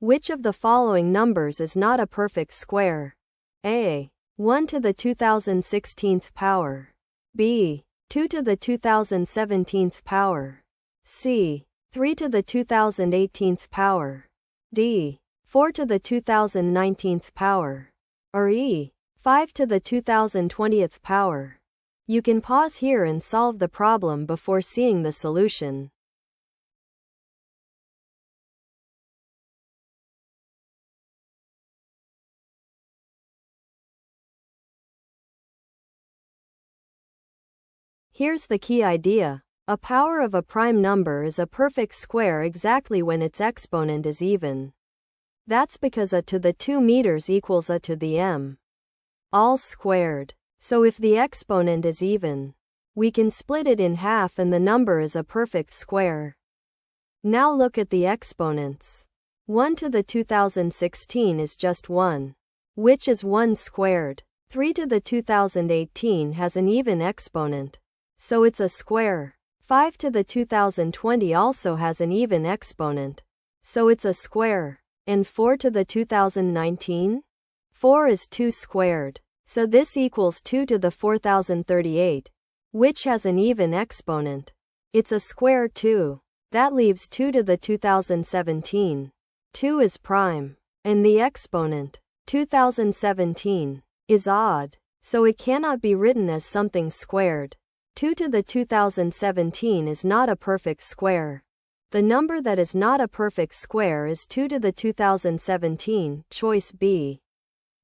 Which of the following numbers is not a perfect square? A. 1 to the 2016th power. B. 2 to the 2017th power. C. 3 to the 2018th power. D. 4 to the 2019th power. Or E. 5 to the 2020th power. You can pause here and solve the problem before seeing the solution. Here's the key idea. A power of a prime number is a perfect square exactly when its exponent is even. That's because a to the 2 meters equals a to the m. All squared. So if the exponent is even, we can split it in half and the number is a perfect square. Now look at the exponents. 1 to the 2016 is just 1, which is 1 squared. 3 to the 2018 has an even exponent, so it's a square. 5 to the 2020 also has an even exponent, so it's a square. And 4 to the 2019? 4 is 2 squared, so this equals 2 to the 4038, which has an even exponent. It's a square too. That leaves 2 to the 2017. 2 is prime, and the exponent, 2017, is odd, so it cannot be written as something squared. 2 to the 2017 is not a perfect square. The number that is not a perfect square is 2 to the 2017, choice B.